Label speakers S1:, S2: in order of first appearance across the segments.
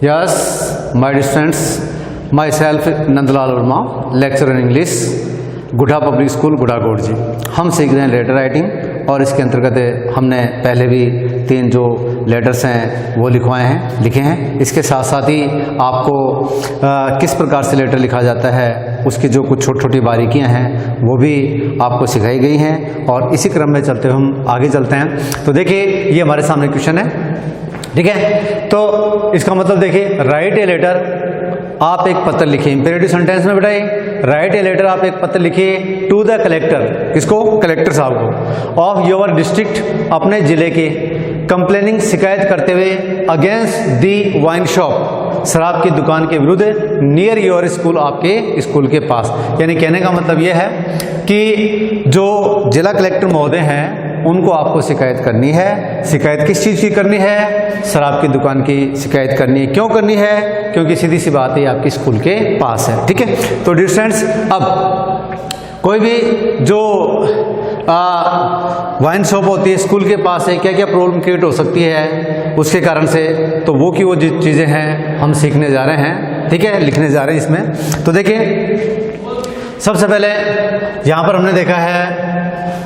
S1: Yes, my dear students, myself Nandlal Verma, lecturer in English, Gudha public school Gudha कोट जी। हम सीख रहे हैं लेटर राइटिंग और इसके अंतर्गत हमने पहले भी 3 जो लेटर्स हैं वो लिखे हैं। इसके साथ साथ ही आपको किस प्रकार से लेटर लिखा जाता है उसकी जो कुछ छोटी छोटी बारीकियां हैं वो भी आपको सिखाई गई हैं और इसी क्रम में चलते हुए हम आगे चलते हैं। तो देखिए ये हमारे सामने क्वेश्चन है, ठीक है। तो इसका मतलब देखिए, राइट ए लेटर, आप एक पत्र लिखिए। इंपेरेटिव सेंटेंस में बेटा राइट ए लेटर, आप एक पत्र लिखिए टू द कलेक्टर, किसको? कलेक्टर साहब को, ऑफ योर डिस्ट्रिक्ट, अपने जिले के, कंप्लेनिंग, शिकायत करते हुए, अगेंस्ट दी वाइन शॉप, शराब की दुकान के विरुद्ध, नियर योर स्कूल, आपके स्कूल के पास। यानी कहने का मतलब यह है कि जो जिला कलेक्टर महोदय हैं उनको आपको शिकायत करनी है। शिकायत किस चीज़ की करनी है? शराब की दुकान की शिकायत करनी है। क्यों करनी है? क्योंकि सीधी सी बात है आपके स्कूल के पास है, ठीक है। तो डियर स्टूडेंट्स, अब कोई भी जो वाइन शॉप होती है स्कूल के पास है, क्या क्या प्रॉब्लम क्रिएट हो सकती है उसके कारण से, तो वो की वो जो चीज़ें हैं हम सीखने जा रहे हैं, ठीक है, लिखने जा रहे हैं इसमें। तो देखिए सबसे पहले यहाँ पर हमने देखा है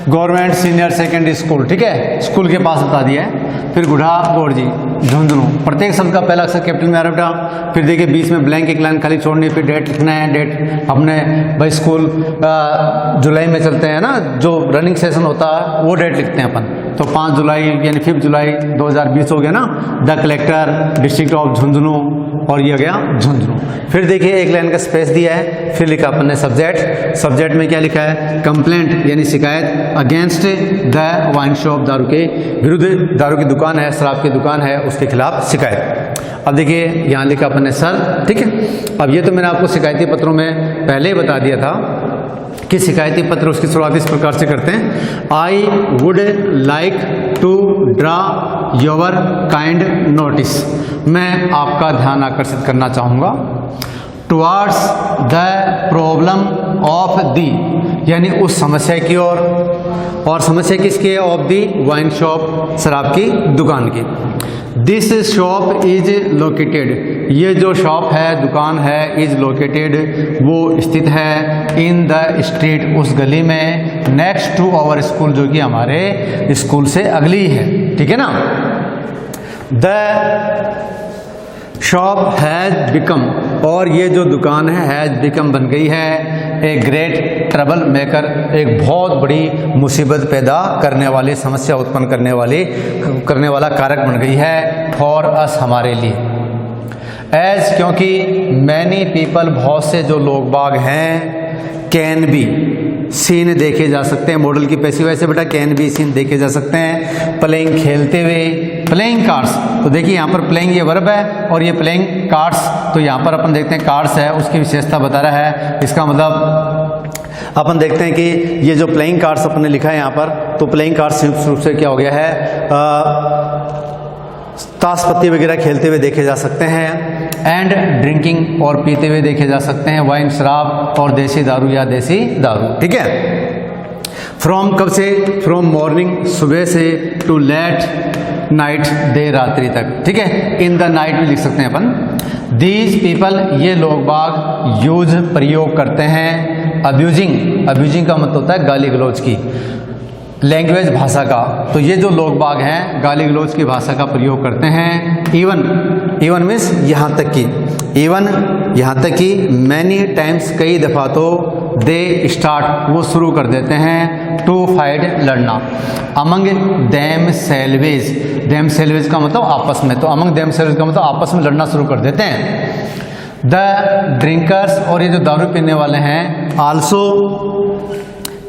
S1: गवर्नमेंट सीनियर सेकेंडरी स्कूल, ठीक है, स्कूल के पास बता दिया है। फिर गुढ़ा कोट जी, झुंझुनू, प्रत्येक शब्द का पहला अक्षर कैपिटल में आ रहा है। फिर देखिए बीच में ब्लैंक एक लाइन खाली छोड़नी, फिर डेट लिखना है। डेट अपने भाई स्कूल जुलाई में चलते हैं ना, जो रनिंग सेशन होता है वो डेट लिखते हैं अपन। तो 5 जुलाई यानी 5 जुलाई 2020 हो गया ना। The collector, district of Jhunjhunu, और ये हो गया झुंझुनू। फिर देखिए एक लाइन का स्पेस दिया है, फिर लिखा अपन ने सब्जेक्ट। सब्जेक्ट में क्या लिखा है? कंप्लेंट यानी शिकायत, अगेंस्ट द वाइन शॉप, दारू के विरुद्ध, दारू की दुकान है, शराब की दुकान है, उसके खिलाफ शिकायत। अब देखिए यहाँ लिखा अपन ने सर, ठीक है। अब ये तो मैंने आपको शिकायती पत्रों में पहले ही बता दिया था कि शिकायती पत्र उसकी शुरुआत इस प्रकार से करते हैं। I would like to draw your kind notice, मैं आपका ध्यान आकर्षित करना चाहूँगा, towards the problem of the, यानी उस समस्या की ओर। और समस्या किसकी है? ऑफ दी वाइन शॉप, शराब की दुकान की। दिस शॉप इज लोकेटेड, ये जो शॉप है, दुकान है, इज लोकेटेड, वो स्थित है, इन द स्ट्रीट, उस गली में, नेक्स्ट टू आवर स्कूल, जो कि हमारे स्कूल से अगली है, ठीक है ना। द शॉप हैज़ बिकम, और ये जो दुकान है हैज़ बिकम बन गई है, ए ग्रेट ट्रबल मेकर, एक बहुत बड़ी मुसीबत पैदा करने वाली, समस्या उत्पन्न करने वाला कारक बन गई है, फॉर अस, हमारे लिए। एज, क्योंकि मैनी पीपल, बहुत से जो लोग बाग हैं, कैन बी, सीन देखे जा सकते हैं, मॉडल की पैसिव वैसे बेटा कैन बी सीन देखे जा सकते हैं, प्लेइंग, खेलते हुए, प्लेइंग कार्ड्स, तो देखिए यहाँ पर प्लेइंग ये वर्ब है और ये प्लेइंग कार्ड्स, तो यहाँ पर अपन देखते हैं कार्ड्स है, उसकी विशेषता बता रहा है। इसका मतलब अपन देखते हैं कि ये जो प्लेइंग कार्ड्स अपन ने लिखा है यहाँ पर, तो प्लेइंग कार्ड्स संयुक्त रूप से क्या हो गया है, ताश पत्ती वगैरह खेलते हुए देखे जा सकते हैं। एंड ड्रिंकिंग, और पीते हुए देखे जा सकते हैं, वाइन, शराब, और देसी दारू या देसी दारू, ठीक है। फ्रॉम, कब से? फ्रॉम मॉर्निंग, सुबह से, टू लेट नाइट, देर रात्रि तक, ठीक है। इन द नाइट भी लिख सकते हैं अपन। दीज पीपल, ये लोग बाग, यूज, प्रयोग करते हैं, अब्यूजिंग, अब्यूजिंग का मतलब होता है गाली गलौज की, लैंग्वेज, भाषा का, तो ये जो लोग बाग हैं गाली गलौज की भाषा का प्रयोग करते हैं। इवन, इवन मीन्स यहाँ तक की, इवन यहाँ तक कि, मैनी टाइम्स, कई दफ़ा, तो दे स्टार्ट, वो शुरू कर देते हैं, टू फाइट, लड़ना, among them salvage, them salvage का मतलब आपस में, तो अमंग देम सेल्वेज का मतलब आपस में लड़ना शुरू कर देते हैं। द ड्रिंकर्स, और ये जो दारू पीने वाले हैं, आल्सो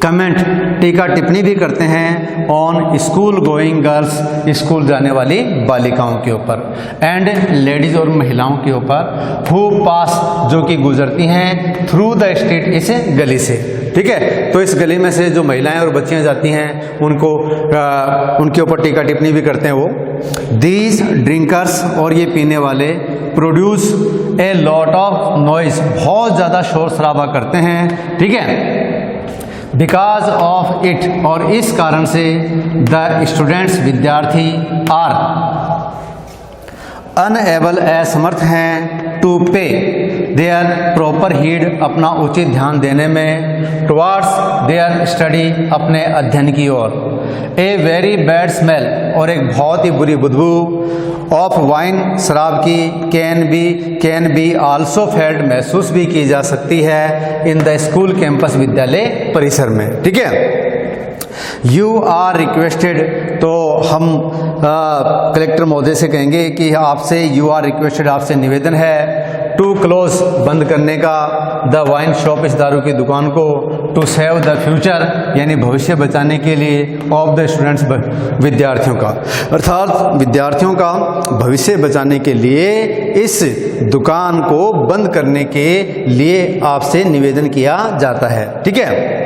S1: कमेंट, टीका टिप्पणी भी करते हैं, on school going girls, school जाने वाली बालिकाओं के ऊपर, एंड लेडीज, और महिलाओं के ऊपर, हु पास, जो कि गुजरती हैं, थ्रू द स्ट्रीट, इस गली से, ठीक है। तो इस गली में से जो महिलाएं और बच्चियां जाती हैं उनको उनके ऊपर टीका टिप्पणी भी करते हैं वो। दीज ड्रिंकर्स, और ये पीने वाले, produce a lot of noise, बहुत ज़्यादा शोर शराबा करते हैं, ठीक है। बिकॉज ऑफ इट, और इस कारण से, द स्टूडेंट्स, विद्यार्थी, आर अनएबल असमर्थ हैं टू पे देयर प्रॉपर हीड अपना उचित ध्यान देने में टुवार्ड्स देयर स्टडी अपने अध्ययन की ओर ए वेरी बैड स्मेल और एक बहुत ही बुरी बदबू ऑफ वाइन शराब की कैन बी आल्सो फेल्ड महसूस भी की जा सकती है इन द स्कूल कैंपस विद्यालय परिसर में। ठीक है, यू आर रिक्वेस्टेड, तो हम कलेक्टर महोदय से कहेंगे कि आपसे यू आर रिक्वेस्टेड, आपसे निवेदन है टू क्लोज बंद करने का द वाइन शॉप इस दारू की दुकान को टू सेव द फ्यूचर यानी भविष्य बचाने के लिए ऑफ द स्टूडेंट्स विद्यार्थियों का, अर्थात विद्यार्थियों का भविष्य बचाने के लिए इस दुकान को बंद करने के लिए आपसे निवेदन किया जाता है। ठीक है,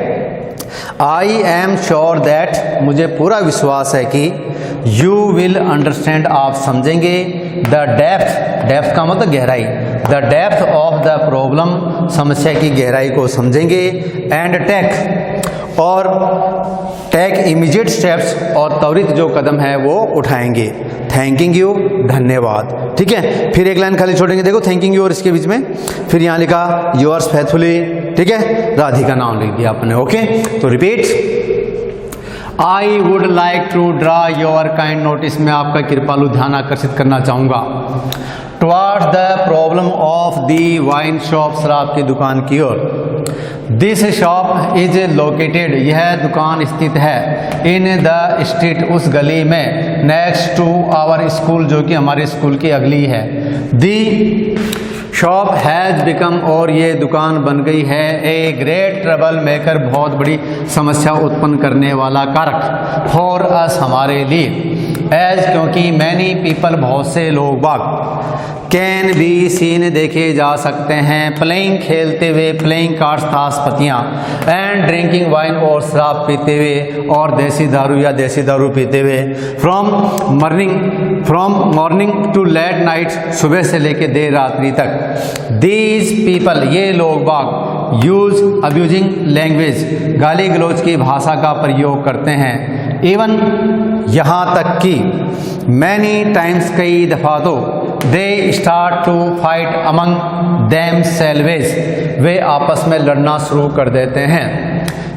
S1: आई एम श्योर दैट, मुझे पूरा विश्वास है कि यू विल अंडरस्टैंड, आप समझेंगे द डेप्थ का मतलब गहराई, the depth of the problem समस्या की गहराई को समझेंगे एंड टेक इमीडिएट स्टेप्स और त्वरित जो कदम है वो उठाएंगे। थैंकिंग यू, धन्यवाद। ठीक है, फिर एक लाइन खाली छोड़ेंगे, देखो थैंकिंग यू और इसके बीच में फिर यहाँ लिखा योर्स फेथफुली। ठीक है, राधिका नाम लिख दिया आपने। ओके, तो repeat, I would like to draw your kind notice, मैं आपका कृपालु ध्यान आकर्षित करना चाहूँगा towards the problem of the wine shop, शराब की दुकान की ओर। दिस शॉप इज लोकेटेड, यह दुकान स्थित है इन द स्ट्रीट, उस गली में नेक्स्ट टू आवर स्कूल, जो कि हमारे स्कूल की अगली है। दी शॉप हैज़ बिकम, और ये दुकान बन गई है ए ग्रेट ट्रबल मेकर, बहुत बड़ी समस्या उत्पन्न करने वाला कारक फॉर अस, हमारे लिए। एज, क्योंकि मैनी पीपल, बहुत से लोग बाग कैन बी सीन, देखे जा सकते हैं प्लेइंग, खेलते हुए, प्लेइंग कार्ड्स, ताश पत्तियाँ, एंड ड्रिंकिंग वाइन, और शराब पीते हुए और देसी दारू या देसी दारू पीते हुए, from morning to late night, सुबह से लेकर देर रात्रि तक। दीज पीपल, ये लोग बाग यूज अब्यूजिंग लैंग्वेज, गाली गलौज की भाषा का प्रयोग करते हैं। इवन, यहाँ तक कि मैनी टाइम्स, कई दफ़ा तो they start to fight among themselves, वे आपस में लड़ना शुरू कर देते हैं।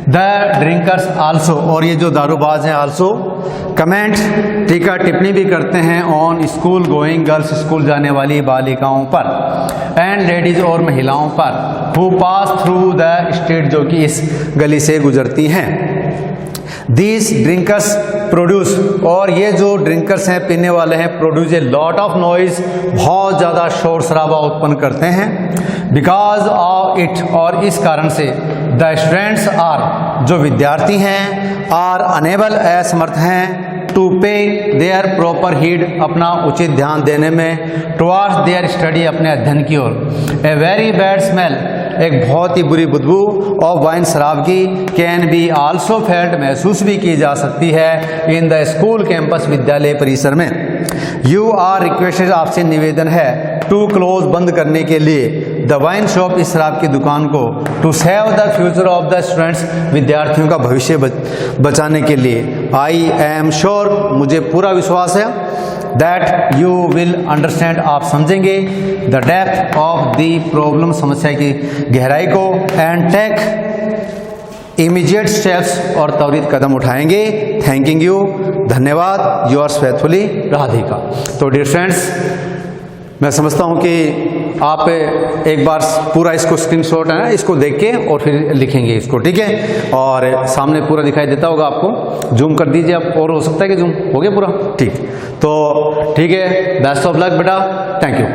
S1: द ड्रिंकर्स आल्सो, और ये जो दारूबाज हैं आल्सो कमेंट, टीका टिप्पणी भी करते हैं on school going girls, school जाने वाली बालिकाओं पर, एंड लेडीज, और महिलाओं पर, who pass through the street, जो कि इस गली से गुजरती हैं। These drinkers produce, और ये जो ड्रिंकर्स हैं, पीने वाले हैं, produce a lot of noise, बहुत ज़्यादा शोर शराबा उत्पन्न करते हैं। बिकॉज ऑफ इट, और इस कारण से, द स्टूडेंट्स आर, जो विद्यार्थी हैं, आर अनेबल, असमर्थ हैं, टू पे देयर प्रॉपर हीड, अपना उचित ध्यान देने में, टुवार्ड्स देयर स्टडी, अपने अध्ययन की ओर। ए वेरी बैड स्मेल, एक बहुत ही बुरी बदबू ऑफ वाइन, शराब की, कैन बी आल्सो फेल्ड, महसूस भी की जा सकती है इन द स्कूल कैंपस, विद्यालय परिसर में। यू आर रिक्वेस्टेड, आपसे निवेदन है टू क्लोज, बंद करने के लिए, द वाइन शॉप, इस शराब की दुकान को, to save the future of the students, विद्यार्थियों का भविष्य बचाने के लिए। आई एम श्योर, मुझे पूरा विश्वास है दैट यू विल अंडरस्टैंड, आप समझेंगे the depth of the problem, समस्या की गहराई को, एंड टेक इमीडिएट स्टेप्स, और त्वरित कदम उठाएंगे। थैंकिंग यू, धन्यवाद। Yours faithfully, Radhika. तो डियर फ्रेंड्स, मैं समझता हूँ कि आप एक बार पूरा इसको स्क्रीनशॉट है ना, इसको देख के और फिर लिखेंगे इसको। ठीक है, और सामने पूरा दिखाई देता होगा आपको, जूम कर दीजिए आप, और हो सकता है कि जूम हो गया पूरा। ठीक, तो ठीक है, बेस्ट ऑफ लक बेटा, थैंक यू।